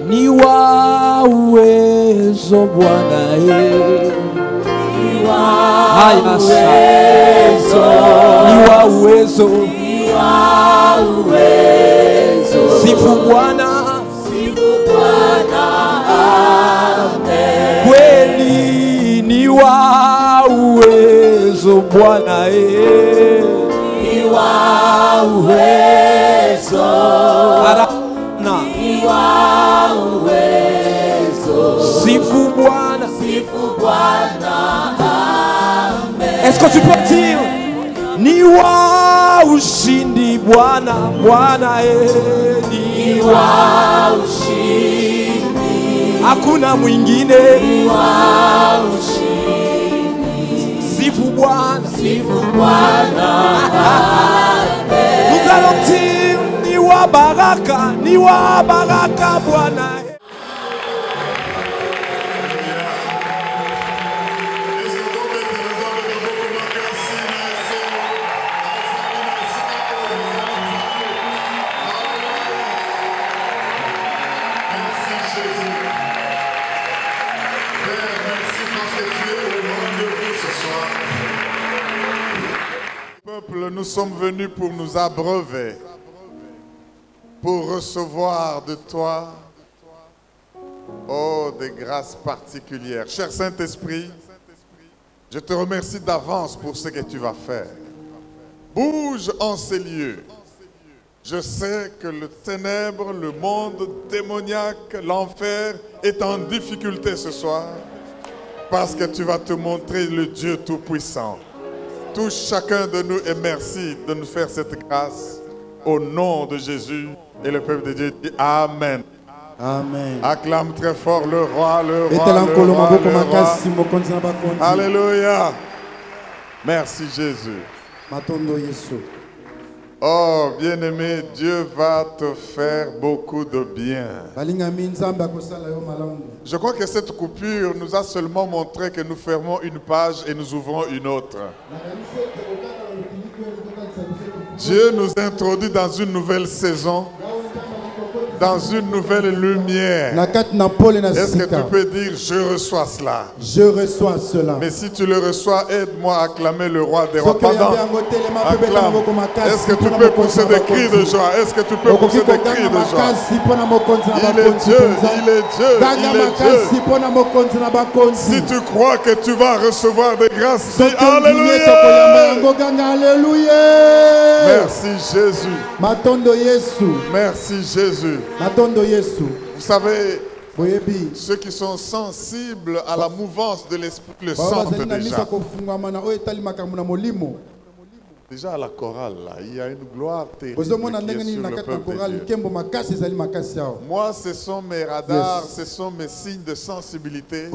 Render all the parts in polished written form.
ni wa uwezo Bwana, ni wa uwezo, ni wa uwezo, ni wa uwezo. Sifu Bwana, amen. Kweli ni wa uwezo Bwana, ni wa uwezo, ni wa uwezo. Sifu Bwana, amen. Est-ce que tu peux dire ni wa ushindi Bwana, Bwana, ni wa ushindi, hakuna mwingine, ni wa ushindi. Sifu Bwana, amen. Nous allons dire ni wa baraka Bwana. Nous sommes venus pour nous abreuver, pour recevoir de toi, oh, des grâces particulières. Cher Saint-Esprit, je te remercie d'avance pour ce que tu vas faire. Bouge en ces lieux. Je sais que le ténèbre, le monde démoniaque, l'enfer est en difficulté ce soir, parce que tu vas te montrer le Dieu Tout-Puissant. Touche chacun de nous et merci de nous faire cette grâce au nom de Jésus. Et le peuple de Dieu dit Amen. Amen. Acclame très fort le roi, le roi, le roi, le roi. Alléluia. Merci Jésus. Oh, bien-aimé, Dieu va te faire beaucoup de bien. Je crois que cette coupure nous a seulement montré que nous fermons une page et nous ouvrons une autre. Dieu nous introduit dans une nouvelle saison, dans une nouvelle lumière. Est-ce que tu peux dire je reçois cela? Je reçois cela. Mais si tu le reçois, aide-moi à acclamer le roi des rois. Pendant, acclame. Est-ce que tu peux pousser des cris de joie? Est-ce que tu peux pousser des cris de joie? Il est Dieu, il est Dieu, il est Dieu. Si tu crois que tu vas recevoir des grâces, dis Alléluia. Merci Jésus. Merci Jésus. Vous savez, ceux qui sont sensibles à la mouvance de l'esprit le sentent déjà. Déjà à la chorale, là, il y a une gloire terrible qui est sur le peuple de Dieu. Moi, ce sont mes radars, ce sont mes signes de sensibilité. Si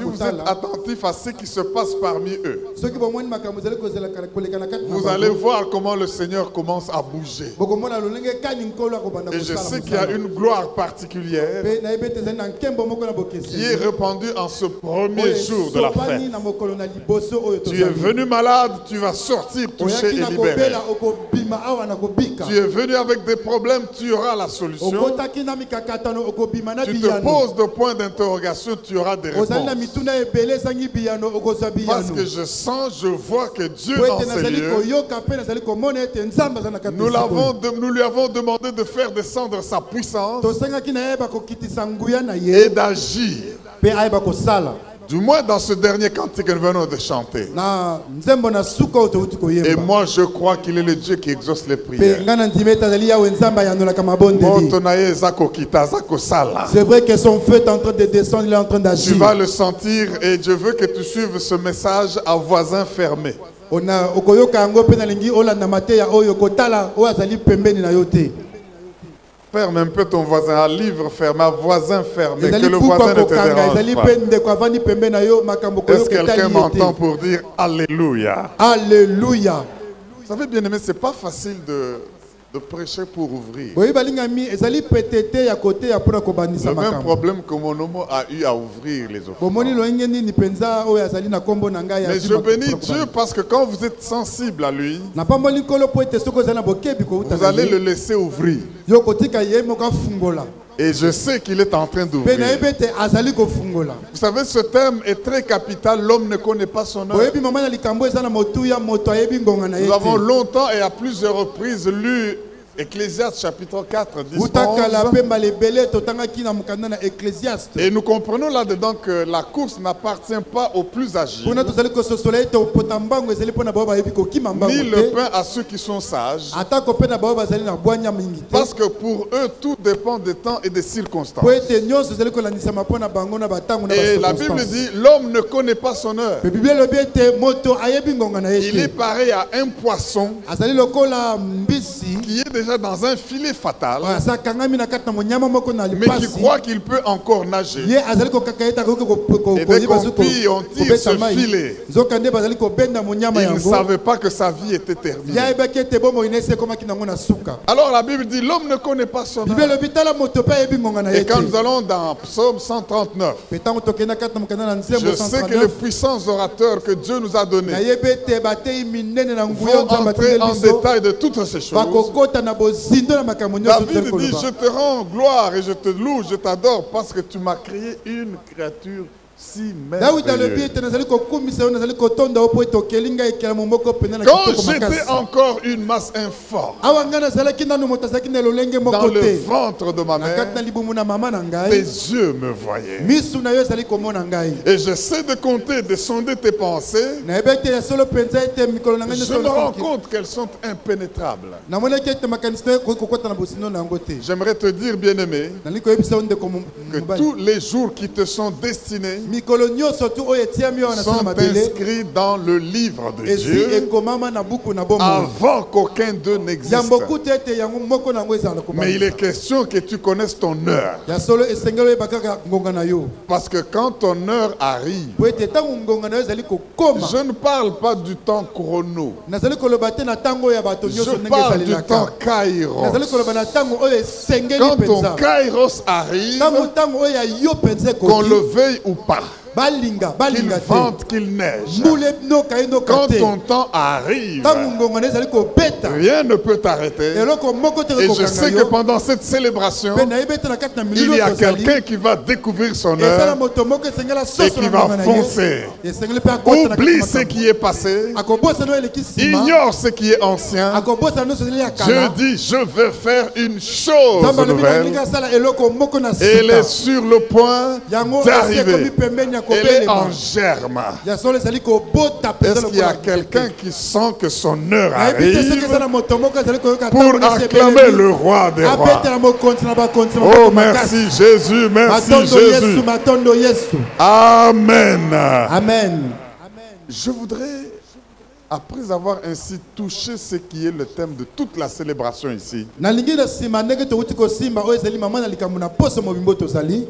vous êtes attentif à ce qui se passe parmi eux, vous allez voir comment le Seigneur commence à bouger. Et je sais qu'il y a une gloire particulière qui est répandue en ce premier jour de la fête. Tu es venu malade, tu vas sortir touché et libéré. Tu es venu avec des problèmes, tu auras la solution. Tu te poses de points d'interrogation, tu auras des réponses. Parce que je sens, je vois que Dieu dans ces lieux, nous lui avons demandé de faire descendre sa puissance et d'agir. Du moins dans ce dernier cantique que nous venons de chanter. Et moi je crois qu'il est le Dieu qui exauce les prières. C'est vrai que son feu est en train de descendre, il est en train d'agir. Tu vas le sentir et je veux que tu suives ce message à voisin fermé. Ferme un peu ton voisin, à livre fermé, à voisin fermé, que le voisin ne te dérange pas. Est-ce que quelqu'un m'entend pour dire Alléluia? Alléluia. Vous savez, bien aimé, c'est pas facile de de prêcher pour ouvrir. Le même problème que mon homme a eu à ouvrir les offrandes. Mais je bénis Dieu parce que quand vous êtes sensible à lui, vous allez le laisser ouvrir. Et je sais qu'il est en train d'ouvrir. Vous savez, ce thème est très capital. L'homme ne connaît pas son heure. Nous avons longtemps et à plusieurs reprises lu Ecclésiaste chapitre 4, 10, 11. Et nous comprenons là-dedans que la course n'appartient pas aux plus âgés, ni le pain à ceux qui sont sages, parce que pour eux tout dépend des temps et des circonstances. Et la Bible dit, l'homme ne connaît pas son heure. Il est pareil à un poisson qui est déjà dans un filet fatal, mais qui croit qu'il peut encore nager. Et dès qu'on pille, on tire ce filet. Il ne savait pas que sa vie était terminée. Alors la Bible dit, l'homme ne connaît pas son heure. Et quand nous allons dans Psaume 139, je sais que les puissants orateurs que Dieu nous a donnés vont entrer en détail de toutes ces choses. David dit, je te rends gloire et je te loue, je t'adore parce que tu m'as créé une créature si merveilleuse. Quand j'étais encore une masse informe dans le ventre de ma mère, tes yeux me voyaient. Et je sais de compter, de sonder tes pensées. Je me rends compte qu'elles sont impénétrables. J'aimerais te dire, bien-aimé, que tous les jours qui te sont destinés sont inscrits dans le livre de Dieu avant qu'aucun d'eux n'existe. Mais il est question que tu connaisses ton heure. Parce que quand ton heure arrive, je ne parle pas du temps chrono. Je parle du temps kairos. Quand ton kairos arrive, qu'on le veuille ou pas, qu'il vente, qu'il neige, quand ton temps arrive, rien ne peut t'arrêter. Et je sais que pendant cette célébration, il y a quelqu'un qui va découvrir son heure et qui va foncer. Oublie ce qui est passé, ignore ce qui est ancien. Dieu dit, je vais faire une chose nouvelle. Et elle est sur le point d'arriver. Elle est en germe. Est-ce qu'il y a quelqu'un qui sent que son heure arrive pour acclamer le roi des rois? Oh, merci Jésus, merci Jésus. Amen. Amen. Je voudrais, après avoir ainsi touché ce qui est le thème de toute la célébration ici,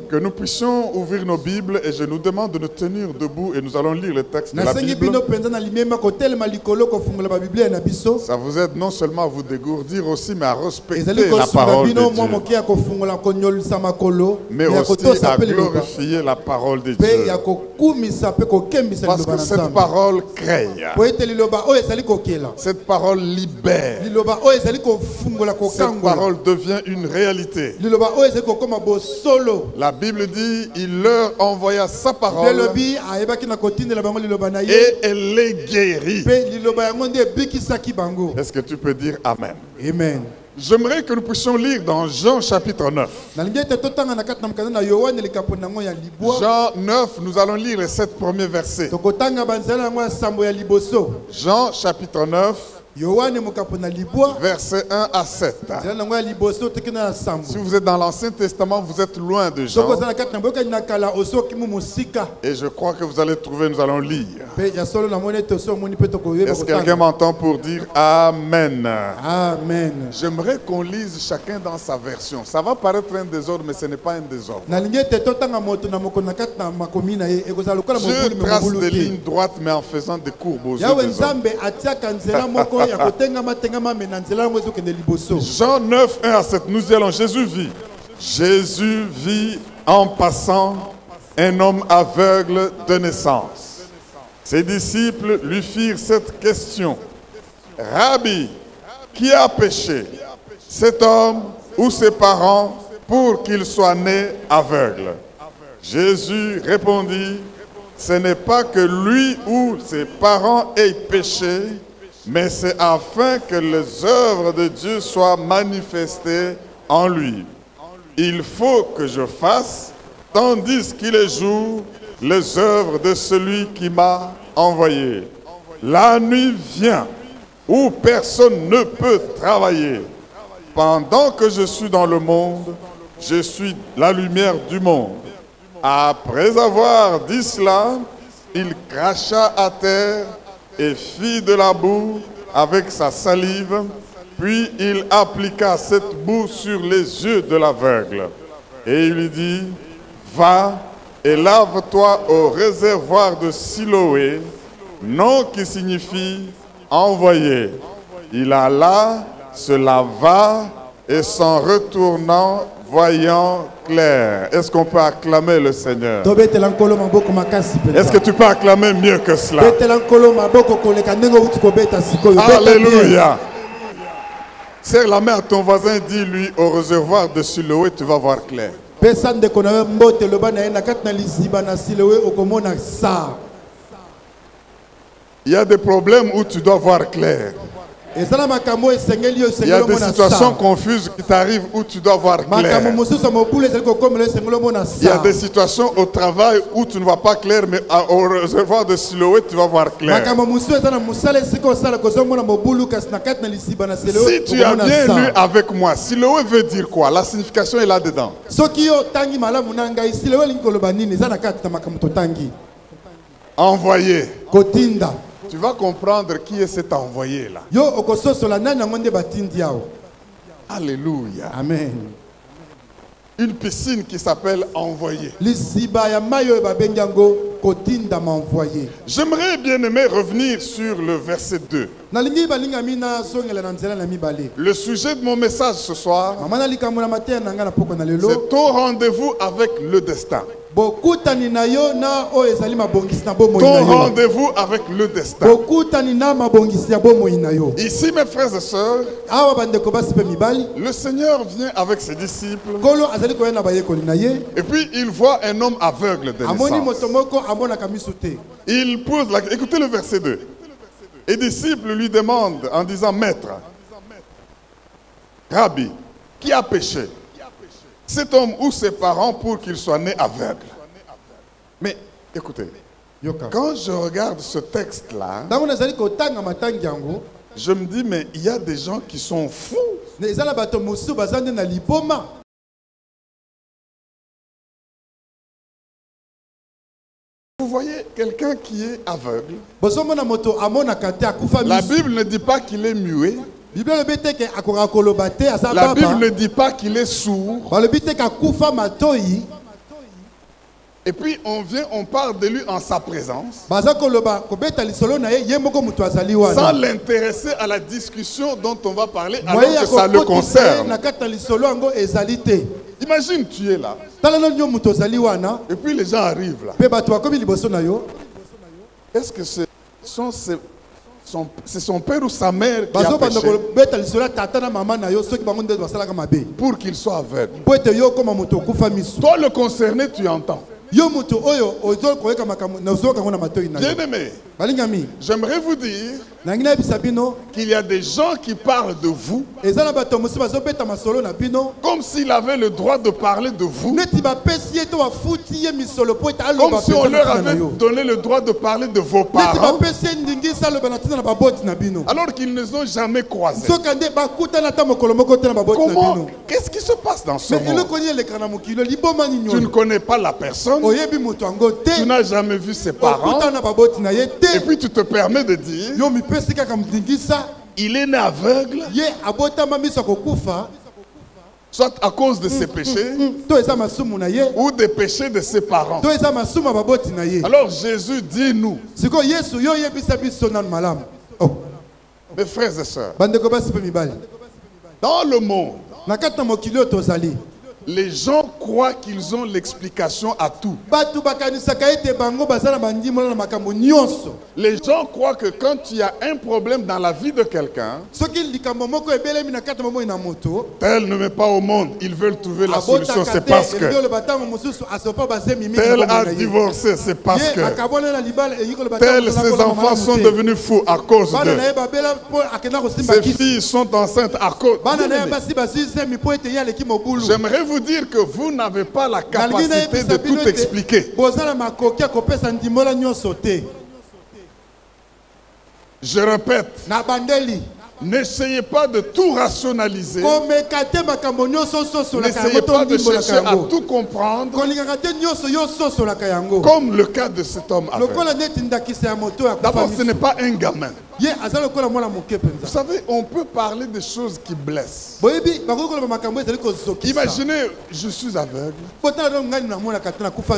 que nous puissions ouvrir nos Bibles, et je nous demande de nous tenir debout et nous allons lire le texte de la Bible. Ça vous aide non seulement à vous dégourdir aussi, mais à respecter la parole de Dieu, mais aussi à glorifier la parole de Dieu. Parce que cette parole crée. Cette parole libère. Cette parole devient une réalité. La Bible dit, il leur envoya sa parole et elle les guérit. Est-ce que tu peux dire Amen? Amen. J'aimerais que nous puissions lire dans Jean chapitre 9. Jean 9, nous allons lire les 7 premiers versets. Jean chapitre 9, versets 1 à 7. Si vous êtes dans l'Ancien Testament, vous êtes loin de Jean. Et je crois que vous allez trouver, nous allons lire. Est-ce que quelqu'un m'entend pour dire Amen? Amen. J'aimerais qu'on lise chacun dans sa version. Ça va paraître un désordre, mais ce n'est pas un désordre. Dieu trace des lignes droites, mais en faisant des courbes aux yeux des hommes. Jean 9, 1 à 7, nous y allons. Jésus vit en passant un homme aveugle de naissance. Ses disciples lui firent cette question. Rabbi, qui a péché, cet homme ou ses parents, pour qu'il soit né aveugle? Jésus répondit, ce n'est pas que lui ou ses parents aient péché, mais c'est afin que les œuvres de Dieu soient manifestées en lui. Il faut que je fasse, tandis qu'il est jour, les œuvres de celui qui m'a envoyé. La nuit vient où personne ne peut travailler. Pendant que je suis dans le monde, je suis la lumière du monde. Après avoir dit cela, il cracha à terre et fit de la boue avec sa salive, puis il appliqua cette boue sur les yeux de l'aveugle. Et il lui dit, va et lave-toi au réservoir de Siloé, nom qui signifie envoyé. Il alla, se lava et s'en retournant, voyant clair. Est-ce qu'on peut acclamer le Seigneur? Est-ce que tu peux acclamer mieux que cela? Alléluia. Serre la main à ton voisin, dis-lui au réservoir de Siloé, tu vas voir clair. Il y a des problèmes où tu dois voir clair. Il y a des situations confuses qui t'arrivent où tu dois voir clair. Il y a des situations au travail où tu ne vois pas clair, mais au réservoir de Siloé, tu vas voir clair. Si tu as bien lu avec moi, Siloé veut dire quoi? La signification est là-dedans. Envoyé. Tu vas comprendre qui est cet envoyé-là. Alléluia. Amen. Une piscine qui s'appelle envoyé. J'aimerais bien aimer revenir sur le verset 2. Le sujet de mon message ce soir, c'est ton rendez-vous avec le destin. Ton rendez-vous avec le destin. Ici, mes frères et sœurs, le Seigneur vient avec ses disciples et puis il voit un homme aveugle de naissance. Il pose la question. Écoutez le verset 2. Les disciples lui demandent en disant, Maître, Rabbi, qui a péché, cet homme ou ses parents, pour qu'il soit né aveugle? Mais écoutez, quand je regarde ce texte-là, je me dis, mais il y a des gens qui sont fous. Vous voyez quelqu'un qui est aveugle. La Bible ne dit pas qu'il est muet. La Bible ne dit pas qu'il est sourd. Et puis on parle de lui en sa présence, sans l'intéresser à la discussion dont on va parler alors que ça le concerne. Imagine, tu es là. Et puis les gens arrivent là. Est-ce que c'est son père ou sa mère qui a péché pour qu'il soit aveugle? Toi le concerné, tu entends. Bien-aimé, j'aimerais vous dire qu'il y a des gens qui parlent de vous comme s'il avait le droit de parler de vous, comme si on leur avait donné le droit de parler de vos parents, alors qu'ils ne sont jamais croisés. Comment? Qu'est-ce qui se passe dans ce monde? Tu ne connais pas la personne, tu n'as jamais vu ses parents, et puis tu te permets de dire il est né aveugle, soit à cause de ses péchés ou des péchés de ses parents. Alors Jésus dit nous, Mes frères et sœurs, Bandeko basi pe mibali. dans le monde, Na kati na mokili oyo tozali. les gens croient qu'ils ont l'explication à tout. Batu bakanisaka ete bango bazala bandimola na makambo nyonso. Les gens croient que quand il y a un problème dans la vie de quelqu'un, Soki likambo moko ebelemi na kati na momo ina moto. tel ne met pas au monde, ils veulent trouver la solution, c'est parce que tel a divorcé, c'est parce que tel, ses enfants sont devenus fous à cause de. Ses filles sont enceintes à cause. J'aimerais vous dire que vous n'avez pas la capacité de tout expliquer. Je répète, n'essayez pas de tout rationaliser. N'essayez pas de chercher à tout comprendre, comme le cas de cet homme aveugle. D'abord, ce n'est pas un gamin. Vous savez, on peut parler des choses qui blessent. Imaginez, je suis aveugle.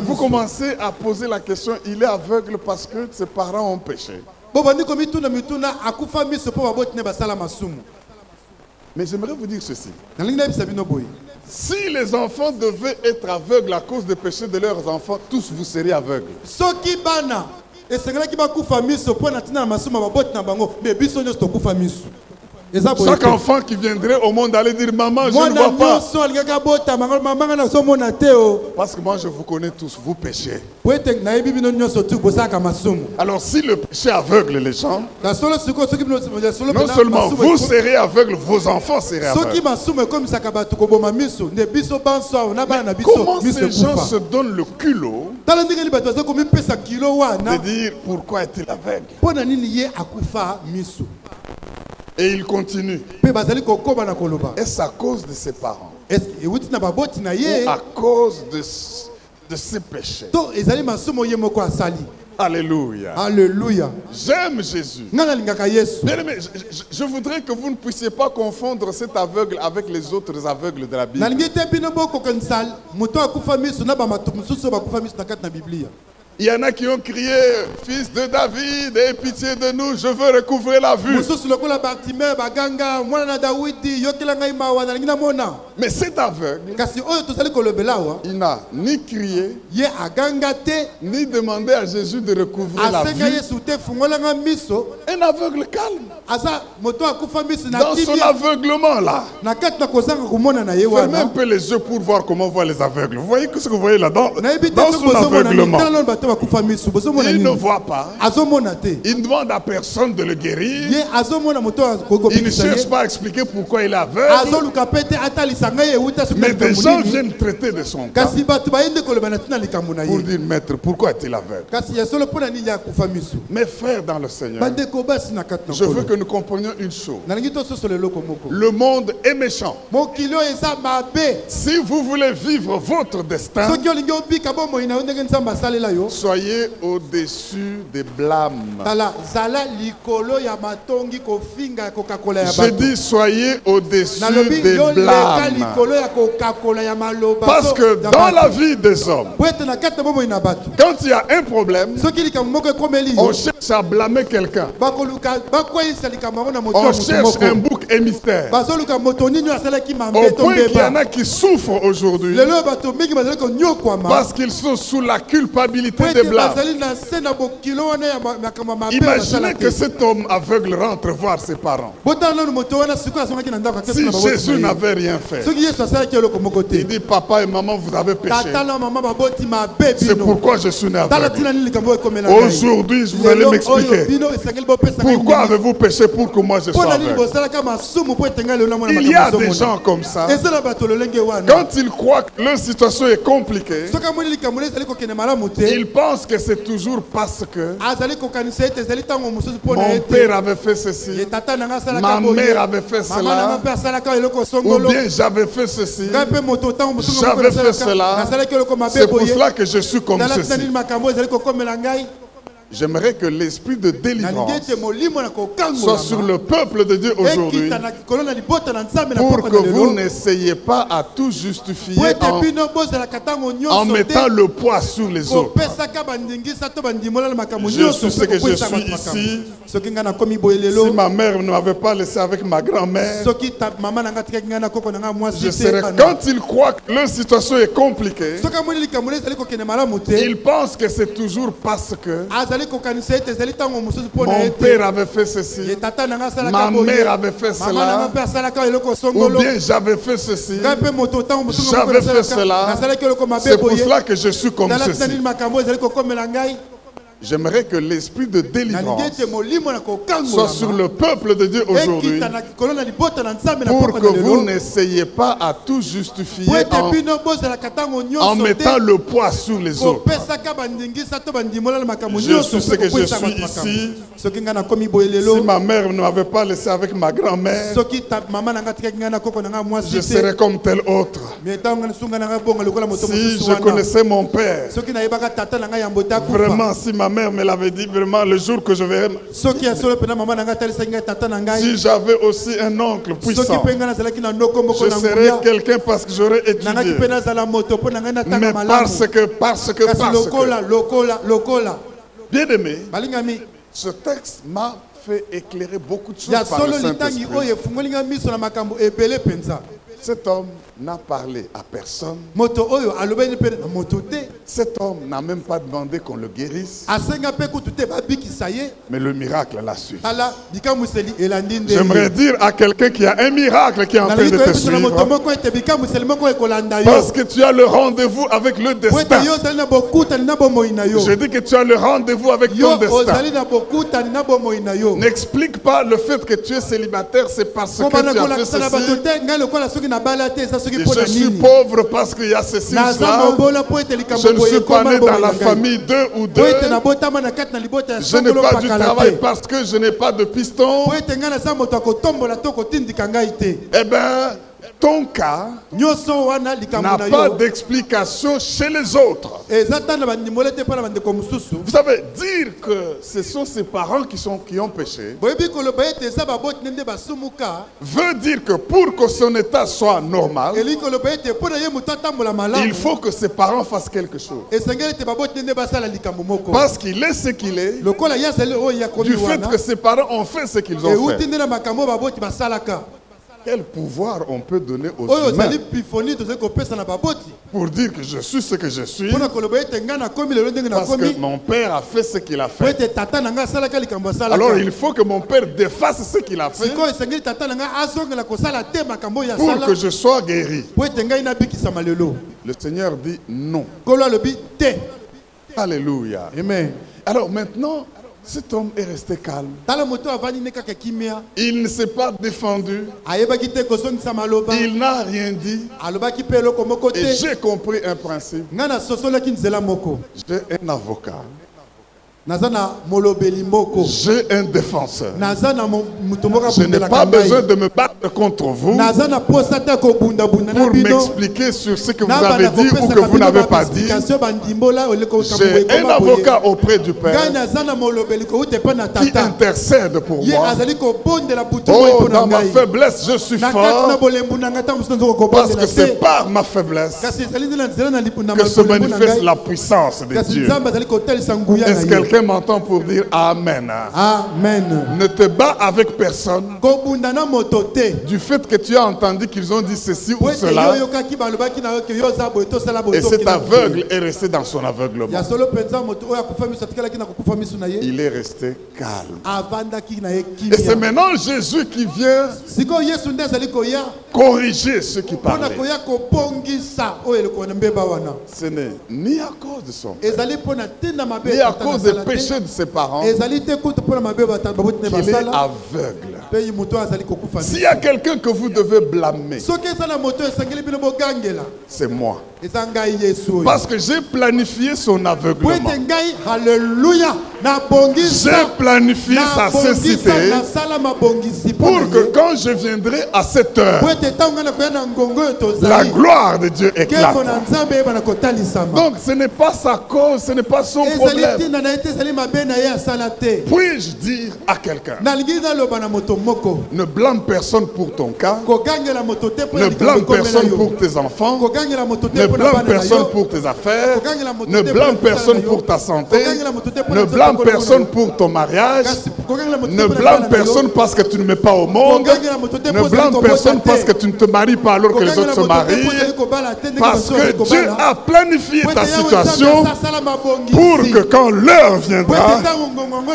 Vous commencez à poser la question, il est aveugle parce que ses parents ont péché. Mais j'aimerais vous dire ceci. Si les enfants devaient être aveugles à cause des péchés de leurs enfants, tous vous seriez aveugles. Chaque enfant qui viendrait au monde allait dire maman, je ne vois pas. Parce que moi je vous connais tous, vous péchez. Alors si le péché aveugle les gens, non seulement vous serez aveugles, vos enfants seraient aveugles. Comment ces gens se donnent le culot de dire pourquoi est-il aveugle? Et il continue. Est-ce à cause de ses parents? Ou à cause de ses péchés? Alléluia. Alléluia. J'aime Jésus. Bien-aimé, je voudrais que vous ne puissiez pas confondre cet aveugle avec les autres aveugles de la Bible. Il y en a qui ont crié, fils de David, aie pitié de nous, je veux recouvrer la vue. Mais cet aveugle, il n'a ni crié, ni demandé à Jésus de recouvrir la vue. Un aveugle calme. Dans son aveuglement là, fermez un peu les yeux pour voir comment voient les aveugles. Vous voyez ce que vous voyez là-dedans? Dans son aveuglement, il ne voit pas. Il ne demande à personne de le guérir. Il ne cherche pas à expliquer pourquoi il est aveugle. Mais des gens viennent traiter de son cas pour dire, maître, pourquoi est-il aveugle? Mes frères dans le Seigneur, je veux que nous comprenions une chose. Le monde est méchant. Si vous voulez vivre votre destin, soyez au-dessus des blâmes. Je dis soyez au-dessus des blâmes. Parce que dans la vie des hommes, quand il y a un problème, on cherche à blâmer quelqu'un. On cherche un bouc émissaire. Au point qu'il y en a qui souffrent aujourd'hui parce qu'ils sont sous la culpabilité des blâmes. Imaginez que cet homme aveugle rentre voir ses parents. Si Jésus n'avait rien fait, il dit papa et maman vous avez péché. C'est pourquoi je suis né aveugle. Aujourd'hui vous allez m'expliquer pourquoi avez-vous péché pour que moi je sois aveugle. Il y a des gens comme ça. Quand ils croient que leur situation est compliquée, ils pensent que c'est toujours parce que mon père avait fait ceci, ma mère avait fait cela, ou bien j'avais fait ceci, j'avais fait cela. C'est pour cela que je suis comme ceci. J'aimerais que l'esprit de délivrance soit sur le peuple de Dieu aujourd'hui pour que vous n'essayiez pas à tout justifier en mettant le poids sur les autres. Je suis ce que je suis ici. Si ma mère ne m'avait pas laissé avec ma grand-mère, je serais, quand ils croient que leur situation est compliquée, ils pensent que c'est toujours parce que mon père avait fait ceci, ma mère avait fait cela, ou bien j'avais fait ceci, j'avais fait cela. C'est pour cela que je suis comme ceci. J'aimerais que l'esprit de délivrance soit sur le peuple de Dieu aujourd'hui pour que vous n'essayiez pas à tout justifier en mettant le poids sur les autres. Je suis ce que je suis ici. Si ma mère ne m'avait pas laissé avec ma grand-mère, je serais comme tel autre. Si je connaissais mon père, vraiment, si ma mère me l'avait dit, vraiment, le jour que je verrai, si j'avais aussi un oncle puissant, je serais quelqu'un parce que j'aurais étudié. Mais parce que. Bien aimé, ce texte m'a fait éclairer beaucoup de choses par le Saint-Esprit. Cet homme n'a parlé à personne. Cet homme n'a même pas demandé qu'on le guérisse. Mais le miracle l'a suivi. J'aimerais dire à quelqu'un qui a un miracle qui est en train de te suivre, parce que tu as le rendez-vous avec le destin. Je dis que tu as le rendez-vous avec ton destin. N'explique pas le fait que tu es célibataire, c'est parce que tu as fait ceci. Et je suis pauvre parce qu'il y a ceci ou cela. Je ne suis pas né dans la famille 2 ou 2. Je n'ai pas du travail parce que je n'ai pas de piston. Eh bien, ton cas n'a pas d'explication chez les autres. Vous savez, dire que ce sont ses parents qui ont péché veut dire que pour que son état soit normal, il faut que ses parents fassent quelque chose. Parce qu'il est ce qu'il est, du fait que ses parents ont fait ce qu'ils ont fait. Quel pouvoir on peut donner aux humains pour dire que je suis ce que je suis parce que mon père a fait ce qu'il a fait. Alors il faut que mon père défasse ce qu'il a fait pour que je sois guéri. Le Seigneur dit non. Alléluia. Amen. Alors maintenant, cet homme est resté calme. Il ne s'est pas défendu. Il n'a rien dit. Et j'ai compris un principe. J'ai un avocat. J'ai un défenseur. Je n'ai pas besoin de me battre contre vous pour m'expliquer sur ce que vous avez dit ou que vous n'avez pas dit. J'ai un avocat auprès du Père qui intercède pour moi. Oh, dans ma faiblesse, je suis fort parce que c'est par ma faiblesse que se manifeste la puissance de Dieu. Est-ce que quelqu'un m'entend pour dire Amen? Amen. Ne te bats avec personne du fait que tu as entendu qu'ils ont dit ceci ou cela et cet aveugle est resté dans son aveuglement. Il est resté calme. Et c'est maintenant Jésus qui vient corriger ceux qui parlaient. Ce n'est ni à cause de son père, ni à cause des péchés de ses parents qu'il est aveugle. S'il y a quelqu'un que vous devez blâmer, c'est moi. Parce que j'ai planifié son aveuglement. Alléluia. J'ai planifié sa cécité pour que quand je viendrai à cette heure, la gloire de Dieu éclate. Donc ce n'est pas sa cause, ce n'est pas son problème. Puis-je dire à quelqu'un, ne blâme personne pour ton cas, ne blâme personne pour tes enfants, ne blâme personne pour tes affaires, ne blâme personne pour ta santé, ne blâme personne pour ton mariage, ne blâme personne parce que tu ne mets pas au monde, ne blâme personne parce que tu ne te maries pas alors que les autres se marient, parce que Dieu a planifié ta situation pour que quand l'heure viendra,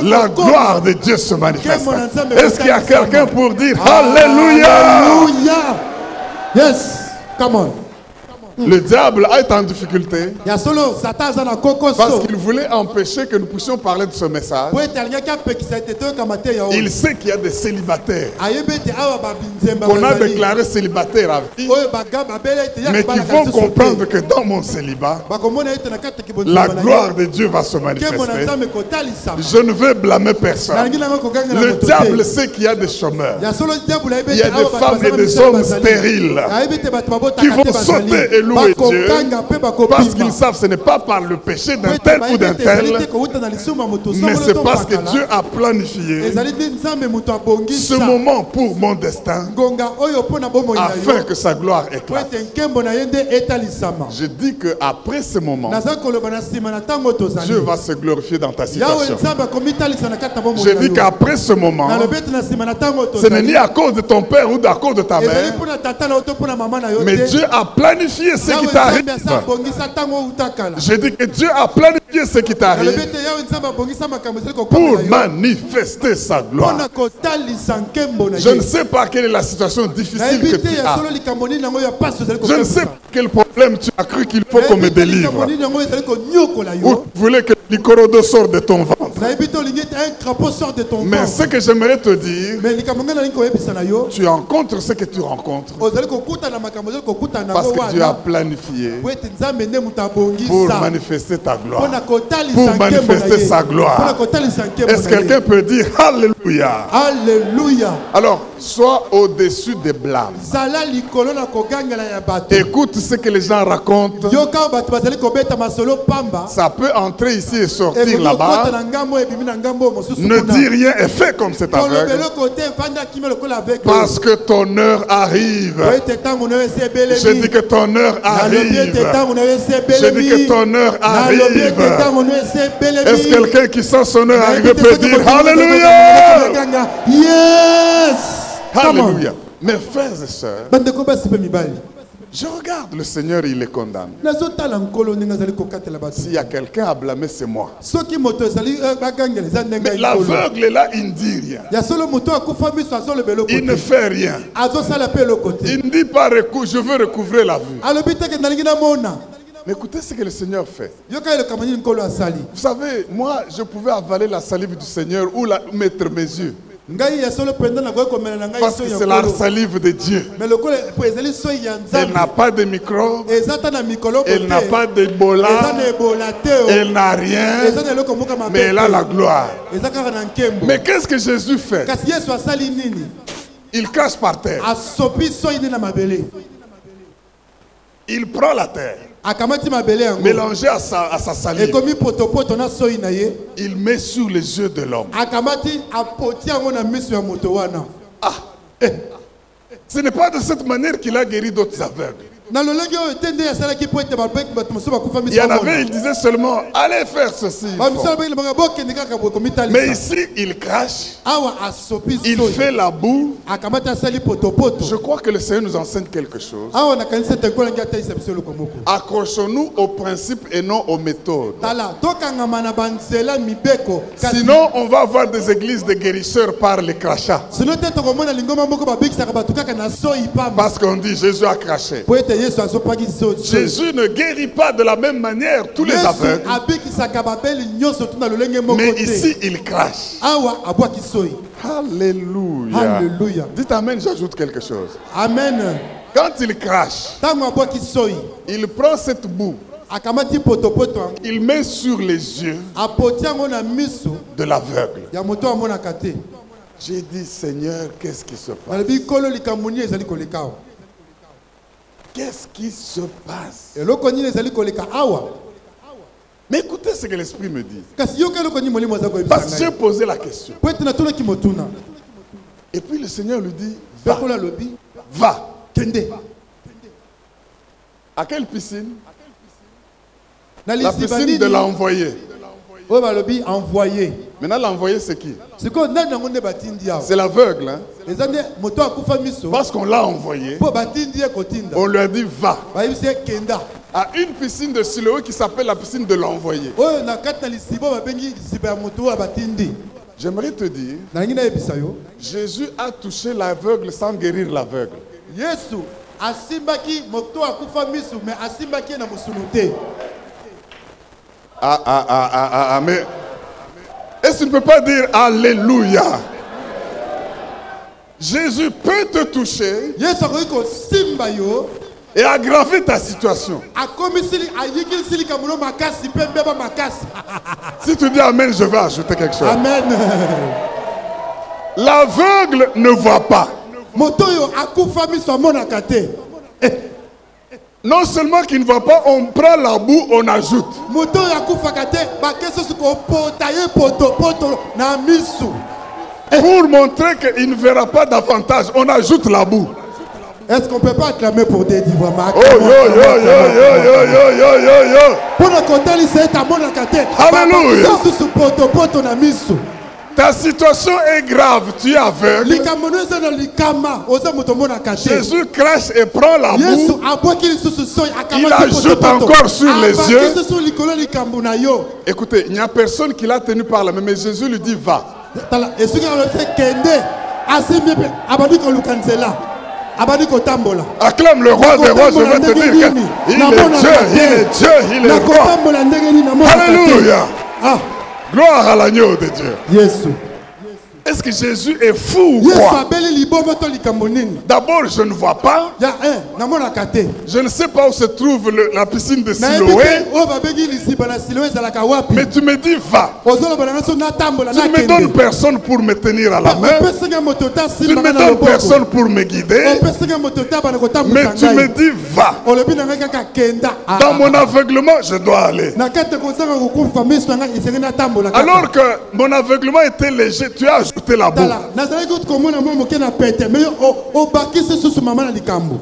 la gloire de Dieu se manifeste. Est-ce qu'il y a quelqu'un pour dire Alléluia? Yes, come on. Le diable est en difficulté parce qu'il voulait empêcher que nous puissions parler de ce message. Il sait qu'il y a des célibataires qu'on a déclarés célibataires à vie, mais qui vont comprendre que dans mon célibat, la gloire de Dieu va se manifester. Je ne veux blâmer personne. Le diable sait qu'il y a des chômeurs. Il y a des femmes et des hommes stériles qui vont sauter et louer Dieu parce qu'ils savent que ce n'est pas par le péché d'un tel ou d'un tel, mais c'est parce que Dieu a planifié ce moment pour mon destin afin que sa gloire éclate. Je dis qu'après ce moment, Dieu va se glorifier dans ta situation. Je dis qu'après ce moment, ce n'est ni à cause de ton père ou à cause de ta mère, mais Dieu a planifié ce qui t'arrive. Je dis que Dieu a planifié ce qui t'arrive pour manifester sa gloire. Je ne sais pas quelle est la situation difficile que tu as. Je ne sais pas quel problème tu as cru qu'il faut qu'on me délivre. Ou tu voulais que l'icorodo sorte de ton ventre. Mais ce que j'aimerais te dire, tu rencontres ce que tu rencontres parce que Dieu a planifié pour manifester ta gloire, pour manifester sa gloire. Est-ce que quelqu'un peut dire Alléluia? Alléluia. Alors, sois au-dessus des blâmes. Écoute ce que les gens racontent. Ça peut entrer ici et sortir là-bas. Ne dis rien et fais comme cet aveugle. Parce que ton heure arrive. Je dis que ton heure arrive. Je dis que ton heure arrive. Est-ce que quelqu'un qui sent son heure arriver peut dire Alléluia? Yes. Alléluia. Mes frères et sœurs, je regarde le Seigneur, il les condamne. S'il y a quelqu'un à blâmer, c'est moi. Mais l'aveugle est là, il ne dit rien. Il ne fait rien. Il ne dit pas je veux recouvrer la vue. Mais écoutez ce que le Seigneur fait. Vous savez, moi, je pouvais avaler la salive du Seigneur ou mettre mes yeux. Parce que c'est la salive de Dieu. Elle n'a pas de micro. Elle n'a pas d'Ebola. Elle n'a rien. Mais elle a la gloire. Mais qu'est-ce que Jésus fait? Il cache par terre. Il prend la terre. Mélangé à sa salive. Il met sur les yeux de l'homme. Ce n'est pas de cette manière qu'il a guéri d'autres aveugles. Il y en avait, il disait seulement allez faire ceci. Mais ici, il crache. Il fait la boue. Je crois que le Seigneur nous enseigne quelque chose. Accrochons-nous aux principes et non aux méthodes. Sinon, on va avoir des églises de guérisseurs par les crachats. Parce qu'on dit Jésus a craché. Jésus ne guérit pas de la même manière tous les aveugles. Mais ici, il crache. Alléluia. Alléluia. Dites Amen, j'ajoute quelque chose. Amen. Quand il crache, ntango abwaki soi il prend cette boue, akamati potopoto yango il met sur les yeux apoti yango na miso de l'aveugle. ya moto amonaka te. J'ai dit, Seigneur, qu'est-ce qui se passe? Nalobi nkolo likambo nini ezali koleka awa? Qu'est-ce qui se passe? Eloko nini ezali koleka awa? Mais écoutez ce que l'Esprit me dit. Kasi yoka eloko nini molimo aza koyebisa Parce que j'ai ngai. posé la question. Po ete natunaki motuna Et puis le Seigneur lui dit, va, nkolo alobi va. kende À quelle piscine? na La lisiba piscine de nini l'envoyé. oyo balobi envoyé. Maintenant, l'envoyé, c'est qui? sikoyo nani yango nde batindi awa? C'est l'aveugle. Hein? eza nde moto akufa miso Parce qu'on l'a envoyé, mpo batindi ye kotinda on lui a dit, va. bayebisi ye kenda À une piscine de Siloé qui s'appelle la piscine de l'envoyé. oyo na kati na lisiba oyo babengi lisiba ya moto oyo batindi. J'aimerais te dire, nalingi nayebisa yo Jésus a touché l'aveugle sans guérir l'aveugle. yesu asimbaki moto akufa miso me asimbaki ye na mosunu te. Mais est-ce que tu ne peux pas dire Alléluia? Jésus peut te toucher yesu akoki kosimba yo et aggraver ta situation. akomisili ayikilisili likambo no makasi mpe mbeba makasi. Si tu dis Amen, je vais ajouter quelque chose. amen. L'aveugle ne voit pas. moto oyo akufa miso amonaka te. Non seulement qu'il ne voit pas, on prend la boue, on ajoute. moto oyo akufaka te bakesi susu kopota ye potopoto na misu Pour montrer qu'il ne verra pas davantage, on ajoute la boue. est-ce qu'on peut pas acclamer pour des vraiment? Oh yo yo yo yo yo yo yo yo yo. mpona kotalisa ete amonaka te Alléluia. bakesi susu potopoto na misu. Ta situation est grave, tu es aveugle. likambo no eza na likama oza moto omonaka te. Jésus crache et prend la yesu boue. abwaki lisusu soi Il ajoute encore sur les yeux. abaki susu likolo likambo na yo. Écoutez, il n'y a personne qui l'a tenu par la main, mais Jésus lui dit va. tala esuki alobise kende asimbi mpe abandi koluka nzela abandi kotambola. Acclame le roi des rois, je vais te dire qu'il est Dieu, il est Dieu, il est roi. nakotambola ndenge nini namonaka te. Alléluia. Ah, Gloire à l'agneau de Dieu. yesu Est-ce que Jésus est fou ou yesu quoi? abeli libomo to likambo nini? D'abord, je ne vois pas. ya namonaka te. Je ne sais pas où se trouve la piscine de nayebi Siloé. te oyo babengi lisiba na silo ezalaka wapi. Mais tu me dis va. ozoloba na ngaso natambola Tu ne me donnes nakende. personne pour me tenir à la main. opesinga moto ta Tu ne me simbanga na donnes loboko. personne pour me guider. opesinga moto ta bana Mais kotambusa tu me ngai. dis va. olobi na ngai kaka kenda. Dans mon aveuglement, je dois aller. na kati kozanga kokufa miso na ngai esengeli natambola kaka. Alors que mon aveuglement était léger, tu as ajouté la boue. tala nazalaki kutu komona mwa moke na pete me yo obakisi susu mama na likambo.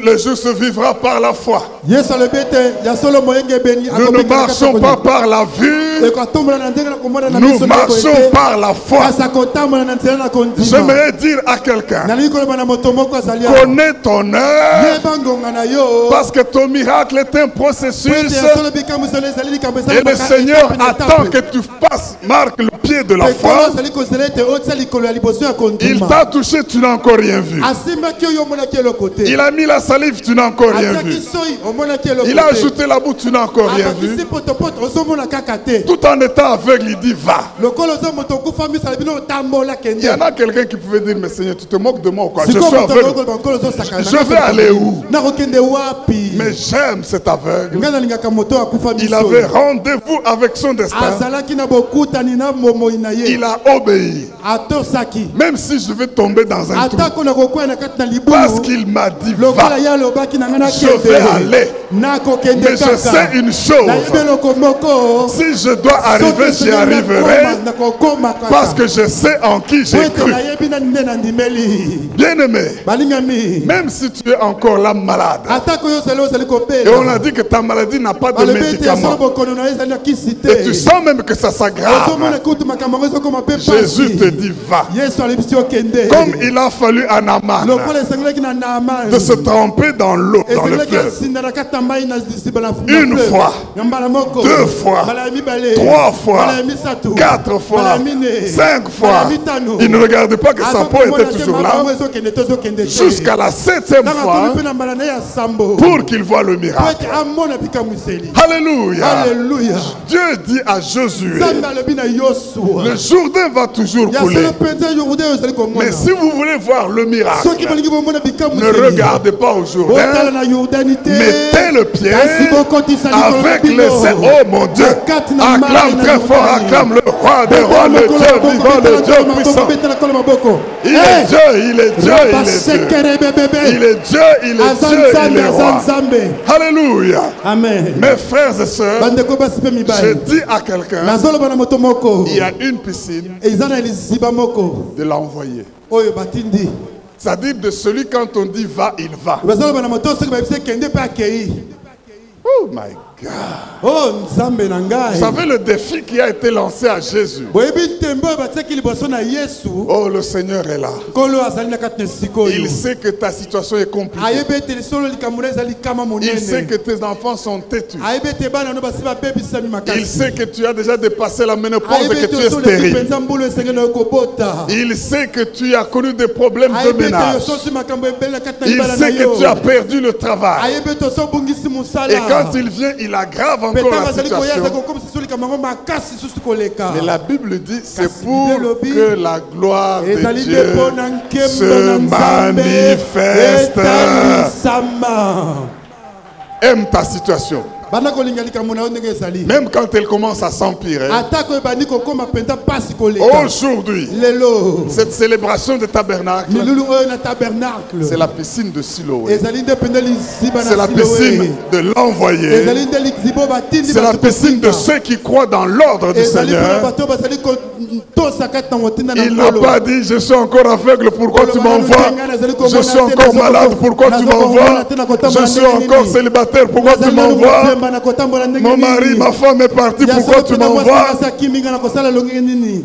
Le jour se vivra par la foi. yesu alobi ete ya solo moyenge ebeni Nous ne marchons pas par la vue, ekotambola na ndenge na komona na nous miso na marchons ete par la foi. kasi akotambola na nzela na kondima. J'aimerais dire à quelqu'un, nalingi koloba na moto moko azali awa. connais ton heure, yeba ngonga na yo parce que ton miracle est un po ete processus ya solo bikambo ezali ezali likambo ezali et le maka Seigneur etape na attend etape. que tu passes, marque le pied de la ekolo foi. azali kozela ete otisa likolo ya liboso ya Il kondima. t'a touché, tu n'as encore rien vu. asimbaki oyo omonaki eloko te. Il a mis la salive, tu n'as encore rien atiaki vu. soi omonaki eloko te. Il a ajouté la boue, tu n'as encore rien vu. abakisi potopoto ozomona kaka te. Tout en étant aveugle, il dit va. lokolo oza moto okufa miso alobino otambola Il y en kende. a quelqu'un qui pouvait dire, mais Seigneur, tu te moques de moi ou quoi? Je sikoyo suis moto aveugle. akoloba nkolo ozosakana. Je vais aller où? nakokende wapi? Mais j'aime cet aveugle. ngai nalingaka moto oyo akufa Il miso. avait rendez-vous avec son destin. azalaki na bokutani na momoi na ye. Il a obéi. atosaki. Même si je vais tomber dans un trou. atako nakokwea na kati na Parce libulu. qu'il m'a dit lokola va. ye alobaki na ngai Je vais aller. nakokende Mais je sais kaka. une chose. nayebi eloko moko. Si je dois arriver, j'y arriverai. nakokoma kaka. Parce que je sais en qui po j'ai ete cru. nayebi na nde nandimeli. Bien-aimé, balingami. même si tu es encore là malade, atako yo ozali ozali et on kobela. a dit que ta maladie n'a pas de balobi ete ya solo médicament, bokono na ye ezali na kisi te. et tu sens même que ça s'aggrave, ozomona kutu makambo yango ezokoma mpe Jésus te dit va. yesu alebisi okende. Comme il a fallu à Naaman lokola esengelaki na naamani. de se tremper dans l'eau, dans le esengelaki fleuve, asinda na kati ya mai na lisiba na Une fleuve. fois. na mbala moko. Deux fois. mbala ya mibale. 3 fois, mbala ya misatu. 4 mbala fois, ya mine. 5 fois. mbala ya mitano. Il ne regardait pas que sa peau Azokomona était te toujours makambo là, ezokende te, ezokende te. jusqu'à la 7e Ntango fois, atomi mpe na mbala na ye ya sambo. pour qu'il voie le po miracle. ete amona bikamwiseli. Alléluia. Alléluia. Dieu dit à Josué, nzambe alobi na le yosua. Jourdain va tout toujours Ya couler. solo penza Jourdain ozali komona. Mais si vous voulez voir le miracle, Soki balingi bomona bikamu ne regardez pas au Otala Jourdain. na Yordanité. Mettez le pied Kasi bokotisa likolo avec bino. les seins. Oh mon Dieu, Bakati na acclame mari très na fort, Yordani. acclame le roi des rois, le Dieu vivant, le Dieu puissant. Il est Dieu, il est Dieu, il est Dieu. Il est Dieu, il est Dieu, il est roi. Alléluia. Amen. Mes frères et sœurs, Bandeko basi pe je mibali. dis à quelqu'un, Nazoloba na moto moko. il y a une piscine Eza na liziba moko. de l'envoyé. Oyo batindi. C'est-à-dire de celui quand on dit va, il va. Bazoloba na moto soki babise kende pe akei. Oh my God. Oh nzambe na ngai. Vous savez le défi qui a été lancé à Jésus. Boyebi tembo bateki liboso na Yesu. Oh, le Seigneur est là. Kolo azali na kati na sikoyo. Il sait que ta situation est compliquée. Ayebe ete solo likamuna ezali kama monene. Il sait que tes enfants sont têtus. Ayebe ete bana no basi babebisami makasi. Il sait que tu as déjà dépassé la ménopause et Ayebe que tu ete es solo stérile. penza mbulu esengeli na okobota. Il sait que tu as connu des problèmes de Ayebe ete ménage. yososi makambo ebele na kati na Il libala na sait yo. que tu as perdu le travail. Ayebe ete osobungisi mosala. Et quand il vient, il aggrave encore Peta la bazali koyaza situation. kokomisa solo likambo makasi susu koleka. Mais la Bible dit c'est Kasi pour Bible lobi, que la gloire de ezali Dieu nde mpo na nkembo se na Nzambe manifeste. etalisama. Aime ta situation. Bana kolinga likambo na yo ndenge ezali. Même quand elle commence à s'empirer. Atako ebandi kokoma penta pasi koleka. Aujourd'hui, Lelo. cette célébration de tabernacle, Milulu oyo na tabernacle. c'est la piscine de Siloé. Ezali nde pende liziba C'est na la piscine Siloé. de l'envoyé. Ezali nde lizibo batindi C'est la bato piscine de kotinda. ceux qui croient dans l'ordre du Ezali mpona Seigneur. bato bazali kotosa kati na motinda na Il n'a ngolo. pas dit je suis encore aveugle, pourquoi tu m'envoies? Je suis encore malade, pourquoi tu m'envoies? Je suis encore célibataire, pourquoi tu m'envoies? Mon mari, ma femme est partie, pourquoi tu m'envoies?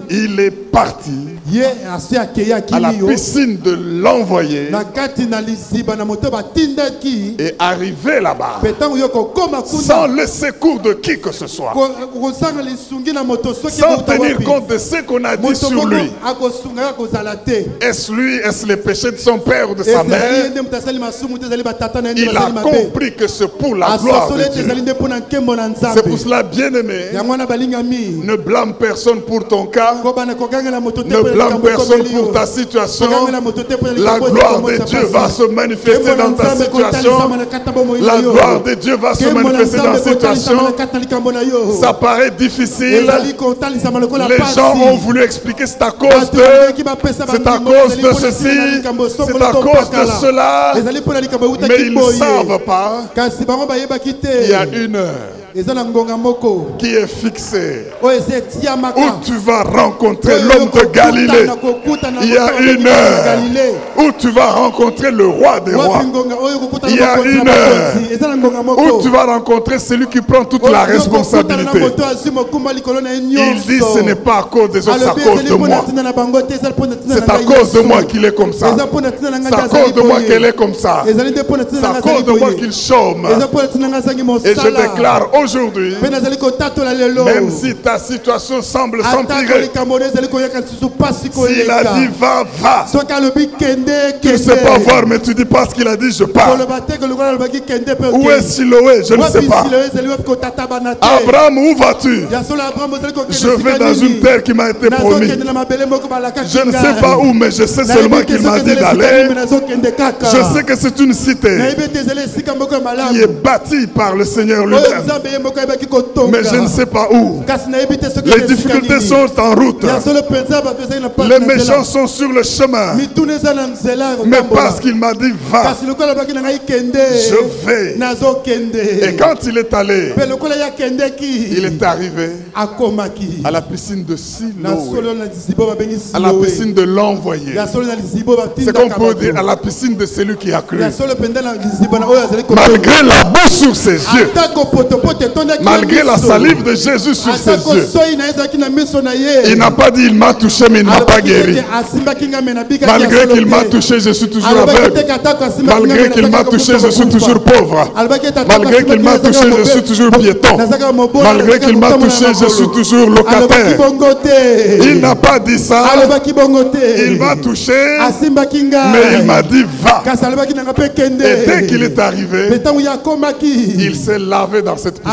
Il est parti ye asi akei à la akili yo piscine de l'envoyé na kati na liziba na moto batindaki et arrivé là-bas mpe ntango yo kokóma sans kuna le secours de qui que ce soit, kozanga lisungi na moto soki sans ekouta tenir wapi. compte de ce qu'on a dit moto sur moko lui. akosungaka kozala te. Est-ce lui, est-ce les péchés de son père ou de sa ezali ye mère? nde moto asali masumu te ezali batata na ye nde Il a basali mabe compris que c'est pour la gloire asosoli de ete Dieu. ezali nde mpo na nkembo na C'est pour nzambe cela, bien-aimé, yango wana balingami ne blâme personne pour ton cas, kobana kokangela moto te ne mpo na blâme likambo personne ekomeli pour yo. ta situation. Kokangela moto te mpo na La likambo gloire ekomeli de yo. Dieu va se manifester Nkembo na dans ta Nzambe situation. kotalisama na kati na bomoi na La yo. gloire de Dieu va se Nkembo na manifester dans Nzambe ta situation. kotalisama na kati na likambo na yo. Ça paraît difficile. ezali kotalisama lokola Les pasi. gens ont voulu expliquer c'est à cause Bato de, baleki bapesa c'est à bandimo, cause ezali de mpo na ceci, tina na likambo c'est songolo à to cause de pakala. cela. ezali mpo na likambo Mais eutaki ils ne boye savent pas kasi bango bayebaki te qu'il y a une heure eza na ngonga moko qui est fixée oyo eza etiamaka où tu vas rencontrer Oyo l'homme de kokutana, Galilée. kokutana, Il y a kokutana, une kokutana na heure Galilée. où tu vas rencontrer le roi des rois. Wapi ngonga oyo kokutana Il y a na bokonzi une na heure bokonzi. Eza na ngonga moko Où tu vas rencontrer celui qui prend toute Oyo la kokutana na responsabilité. moto azwi mokumba likolo na ye Il dit nyonso. ce n'est pas à cause des autres, c'est à Alobi cause ezali de mpo na moi. ntina na bango te ezali mpo na ntina C'est na à ngai cause de Yesu. moi qu'il est comme ça. eza mpo na ntina na ngai C'est à nde azali cause de moi boye. qu'elle est comme ça. ezali nde mpo na ntina C'est na à ngai cause azali de moi boye. qu'il chôme. eza mpo na ntina na ngai azangi Et je mosala déclare aujourd'hui, mpe nazali kotatola lelo même si ta situation semble atako s'empirer, likambo no ezali koyaka lisusu pasi s'il a dit koleka va, va. soki alobi kende Tu ne sais pas voir, mais tu dis pas ce qu'il a dit, je pars. koloba te lokola alobaki kende mpe Où est Siloé? Je ne sais pas. silo ezali wapi kotatabana te Abraham, où vas-tu? ya solo abraham ozali kokende Je vais dans une terre qui m'a été promise. nazokende na mabele moko balakaki Je ne sais pas où, mais je sais seulement qu'il m'a dit d'aller. nazokende kaka Je sais que c'est une cité nayebi ete ezali esika moko ya qui malamu est bâtie par le Seigneur oyo lui-même. nzambe ye moko ayebaki kotonga Mais je ne sais pas où. kasi nayebi te soki Les eza esika difficultés nini. sont en route. ya solo mpenza bato ezali na pasi Les na méchants nzela sont sur le chemin. mituna eza na nzela ya Mais kotambola. parce qu'il m'a dit va, kasi lokola alobaki na ngai kende je vais. nazokende Et quand il est allé, mpe lokola ye akendeki il est arrivé akomaki à la piscine de na Siloé, solo na lizibo babengi à la Siloé. piscine de l'envoyé. ya solo na lizibo C'est qu'on batindaka peut dire à bato la piscine de celui qui a cru. ya solo penda na lizibo na oyo azali kotonga. Malgré la boue sur ses yeux, atako potopoto etondaki na malgré la miso. salive de Jésus sur ses atako yeux, soi na ye ezalaki na miso na ye il n'a pas dit il m'a touché mais il ne m'a pas Alobaki guéri. ete asimbaki nga me nabikaki ya Malgré solo qu'il m'a te. touché, je suis toujours Alobaki aveugle. ete atako asimbaki nga Malgré me qu'il m'a nazalaka touché, je suis kokufa. toujours pauvre. Alobaki ete atako Malgré qu'il m'a asimbaki touché, nga je suis toujours piéton. nazalaka mobola, Malgré nazalaka qu'il m'a kotambola touché, na je suis makolo. toujours Alobaki locataire. bongo te. Il n'a pas dit ça. Alobaki bongo te. Il m'a touché, asimbaki nga mais il m'a dit va. kasi alobaki nanga mpe kende Et dès qu'il est arrivé, me ntango ye akomaki il s'est lavé dans cette piscine.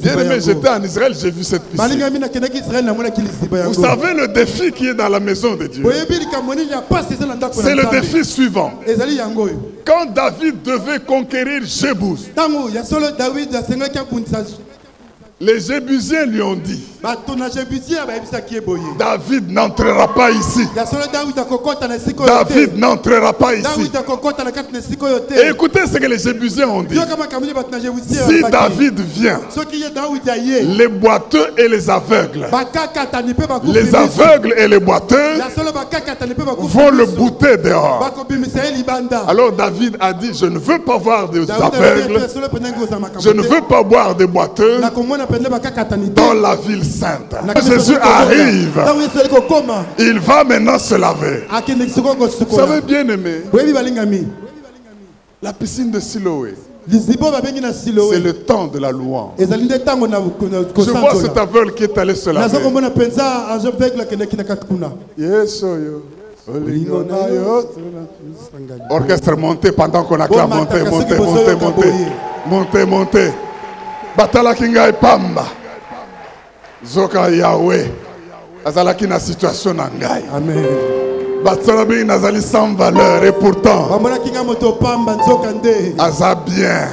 Bien aimé, j'étais en Israël, j'ai vu cette piscine. Vous savez le défi qui est dans la maison de Dieu. C'est le défi suivant. Quand David devait conquérir Jébus, les Jébusiens lui ont dit, David n'entrera pas ici. David n'entrera pas ici. Et écoutez ce que les Jébusiens ont dit. Si David vient, les boiteux et les aveugles et les boiteux vont le bouter dehors. Alors David a dit, je ne veux pas voir des aveugles, je ne veux pas voir des boiteux dans la ville sainte. Jésus arrive. Il va maintenant se laver. Vous savez, bien aimé, la piscine de Siloé, c'est le temps de la louange. Je vois cet aveugle qui est allé se laver. Orchestre monté pendant qu'on acclame. Montez. Batala kinga pamba. Zoka Yahweh. Azalaki na situation na ngai. Amen. Batala bi nazali sans valeur et pourtant aza bien.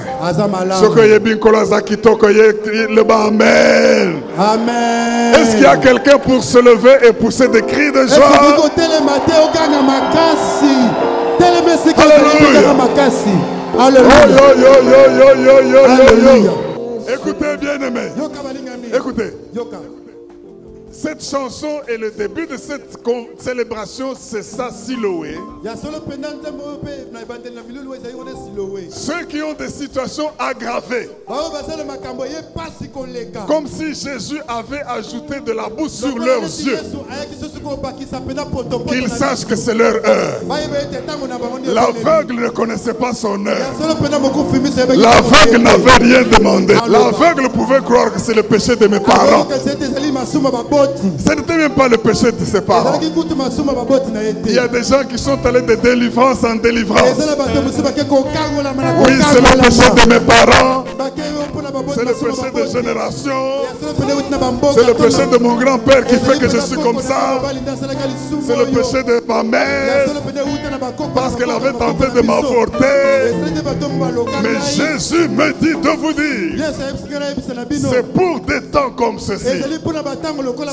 Soko yebi nkolo azaki toko ye le ba amen. Amen. Est-ce qu'il y a quelqu'un pour se lever et pousser des cris de joie? Alléluia. Écoutez, bien aimé. Écoutez. Cette chanson et le début de cette célébration, c'est ça, Siloé. Ceux qui ont des situations aggravées, comme si Jésus avait ajouté de la boue sur leurs yeux, qu'ils sachent que c'est leur heure. L'aveugle ne connaissait pas son heure. L'aveugle n'avait rien demandé. L'aveugle pouvait croire que c'est le péché de mes parents. Ce n'était même pas le péché de ses parents. Il y a des gens qui sont allés de délivrance en délivrance. Oui, c'est le péché de mes parents. C'est le péché de génération. C'est le péché de mon grand-père qui fait que je suis comme ça. C'est le péché de ma mère parce qu'elle avait tenté de m'avorter. Mais Jésus me dit de vous dire, c'est pour des temps comme ceci.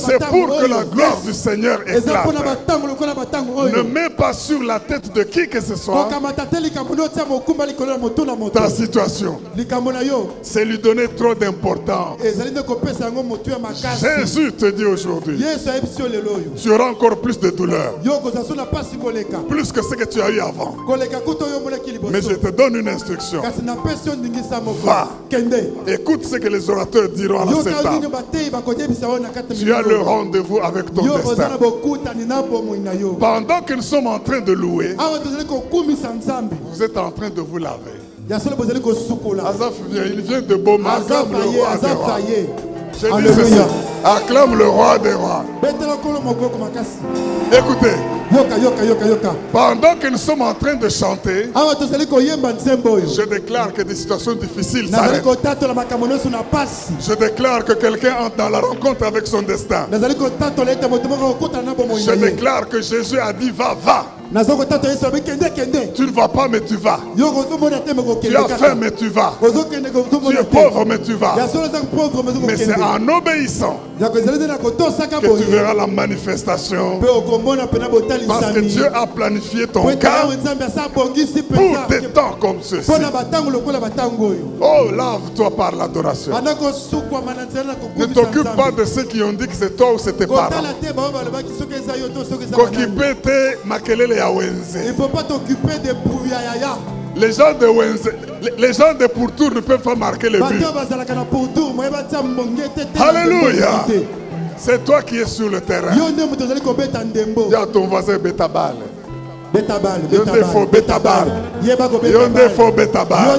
C'est pour que la gloire du Seigneur éclate. Ne mets pas sur la tête de qui que ce soit ta situation. C'est lui donner trop d'importance. Jésus te dit aujourd'hui, tu auras encore plus de douleur, plus que ce que tu as eu avant. Mais je te donne une instruction. Va, écoute ce que les orateurs diront à la septante. Tu as le rendez-vous avec ton destin. Pendant que nous sommes en train de louer, vous êtes en train de vous laver. Azaf vient, il vient de Boma, acclame le roi des rois. Je dis ceci, acclame le roi des rois. Écoutez, pendant que nous sommes en train de chanter, je déclare que des situations difficiles s'arrêtent. Je déclare que quelqu'un entre dans la rencontre avec son destin. Je déclre que Jésus a dit va. Tu ne vas pas mais tu vas. Tu as faim mais tu vas. Tu es pauvre mais tu vas. Mais c'est en obéissant que tu verras la manifestation. Parce que Dieu a planifié ton cas pour des temps comme ceci. Oh, lave-toi par l'adoration. Ne t'occupe pas de ceux qui ont dit que c'est toi ou c'est tes parents. Il ne faut pas t'occuper des Bouyaya. Les gens de pourtour ne peuvent pas marquer le but. Alléluia. C'est toi qui es sur le terrain. Dis à ton voisin Bétabal. Betabal, Yonde fo betabal. Yonde fo betabal.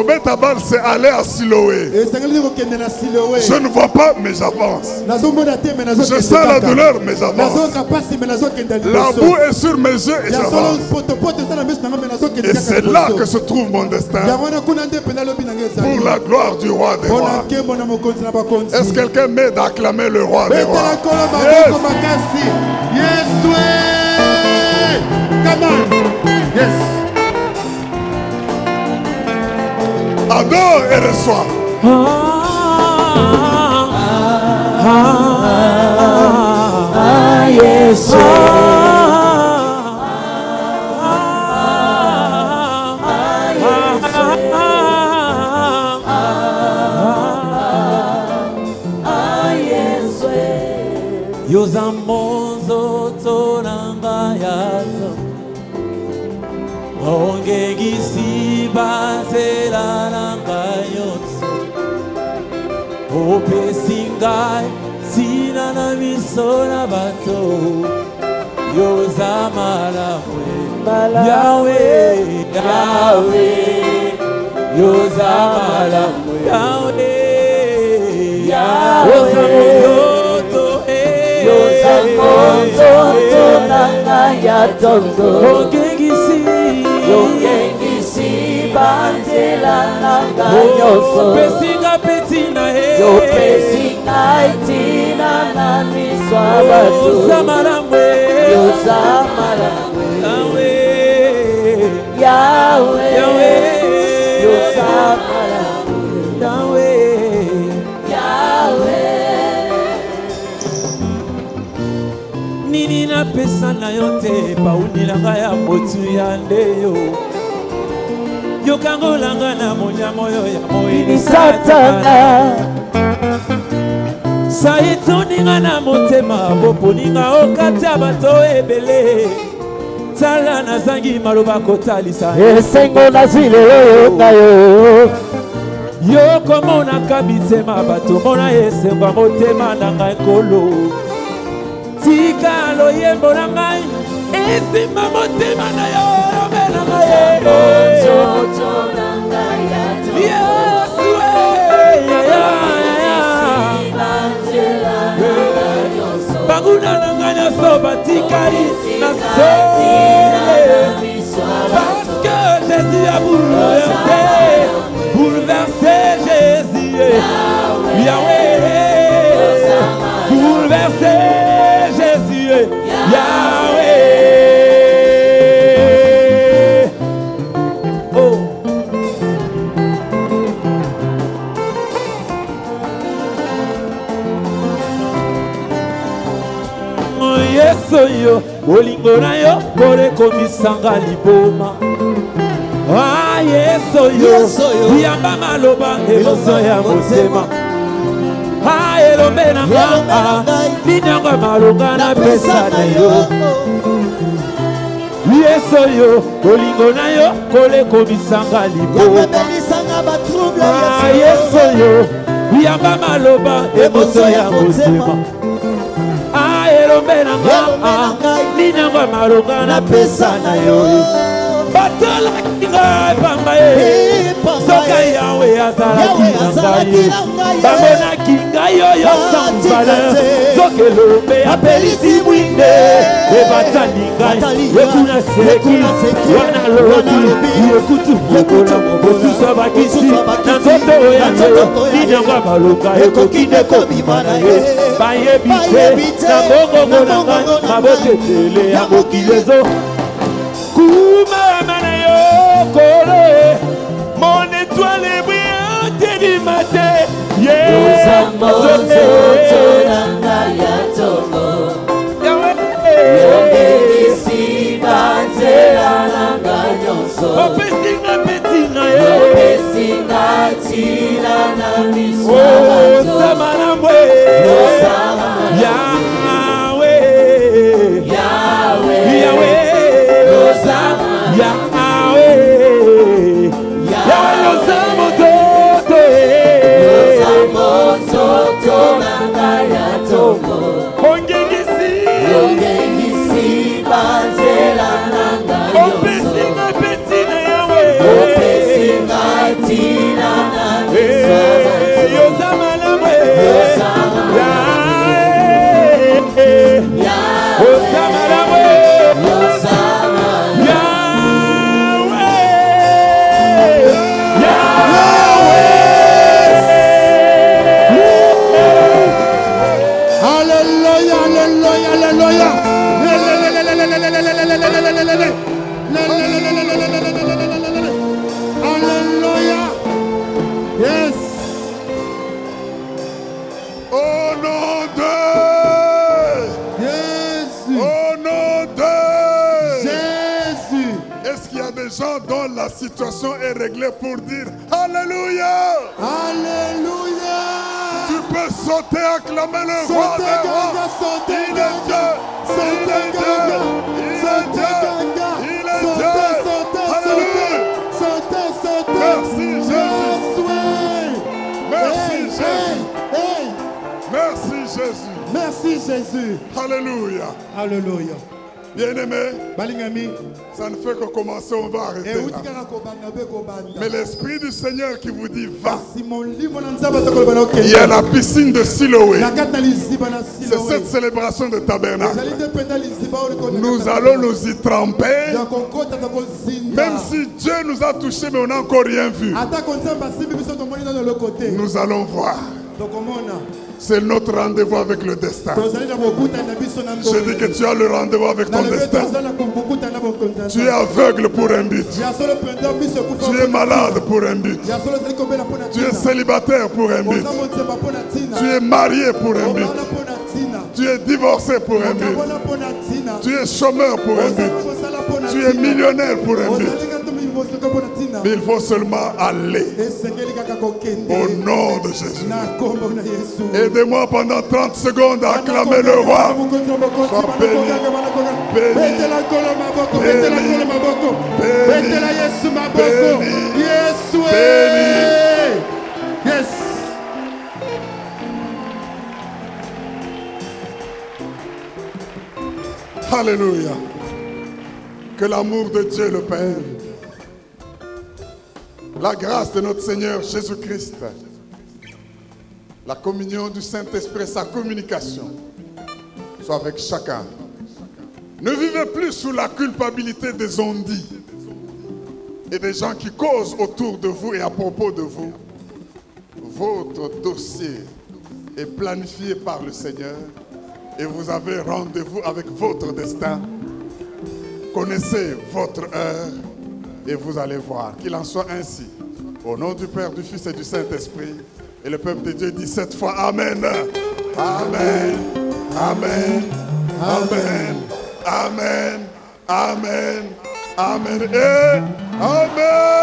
Betabal, c'est aller à Siloé. Je ne vois pas, mais j'avance. Je sens la douleur, mais j'avance. La boue est sur mes yeux et j'avance. Et c'est là que se trouve mon destin. Pour la gloire du roi des rois. Est-ce que quelqu'un m'aide à acclamer le roi des rois? Yes, come on. Yes. Adore et reçois. Yes. Yozamozo tonanga yazo ongegisi bazela nanga yotso opesingai sina na misona bato yozamalabwe Yahweh Yahweh yozamalabwe Yahweh Yahweh Yongengisi banzela nanga nyoso Pesinga petina Yopesinga itina na miswa batu Yozamalabwe Yozamalabwe Yahweh Yahweh Yozamalabwe Yahweh Nini na pesa na yote paunilanga ya motu ya ndeyo Yokangolanga na monya moyo ya moini satana Saitoninga na motema boponinga okata bato ebele Tala na zangi maroba kotalisa Esengo na zile yoyo Yoko mona kabitema bato mona esengo motema nanga ekolo Tika lo yembo na ngai Esima motema na yo Mena ngai Yesu Baguna na ngai nyoso batikari na so Parce que Jésus a bouleversé Jésus Yahweh Bouleversé Yahweh. Oh. Yeso yo, bolingo na yo, kore komisanga liboma. Ah yeso yo, yamba maloba emoso ya mosema. Ah elombe na nga, binanga malonga na pesa na yo. Yeso yo, bolingo na yo, kole komisanga liboma. Ah yeso yo, yamba maloba emoso ya mosema. Ah elombe na nga, binanga malonga na pesa na yo. Batala kinga pamba ye Soka yawe azala kinga ye Bambona kinga yo sambala Soke lombe apelisi mwinde Ebata linga Yekuna seki Wana lodi Yekutu mokola Osusa bakisi Nanzoto oyate Ninanga maluka Eko kineko bimana ye Baye bite Nambongo monanga Mabote tele ya mokilezo Kuma manayo kore Mon étoile brillante du matin Ongengisi banzela Est-ce qu'il y a des gens dont la situation est réglée pour dire Alléluia? Alléluia. Tu peux sauter, acclamer le roi des rois. Il est Dieu. Il est Dieu. Il est Dieu. Il est Dieu. Alléluia. Merci Jésus. Merci Jésus. Merci Jésus. Merci Jésus. Alléluia. Alléluia. Bien-aimé, Balingami. ça ne fait que commencer, on va arrêter là. Mais l'Esprit du Seigneur qui vous dit va. Il y a la piscine de Siloé. C'est cette célébration de tabernacle. Nous allons nous y tremper. Même si Dieu nous a touchés, mais on n'a encore rien vu. Nous allons voir. C'est notre rendez-vous avec le destin. Je dis que tu as le rendez-vous avec ton destin. Tu es aveugle pour un but. Tu es malade pour un but. Tu es célibataire pour un but. Tu es marié pour un but. Tu es divorcé pour un but. Tu es chômeur pour un but. Tu es millionnaire pour un but. Mais il faut seulement aller au nom de Jésus. Aidez-moi pendant 30 secondes à acclamer le roi. Sois béni. Béni. Yes. Alléluia. Que l'amour de Dieu le Père, la grâce de notre Seigneur Jésus-Christ, la communion du Saint-Esprit, sa communication, soit avec chacun. Ne vivez plus sous la culpabilité des ondits et des gens qui causent autour de vous et à propos de vous. Votre dossier est planifié par le Seigneur et vous avez rendez-vous avec votre destin. Connaissez votre heure et vous allez voir qu'il en soit ainsi. Au nom du Père, du Fils et du Saint-Esprit. Et le peuple de Dieu dit 7 fois Amen. Amen. Amen. Amen. Amen. Amen. Amen. Et Amen.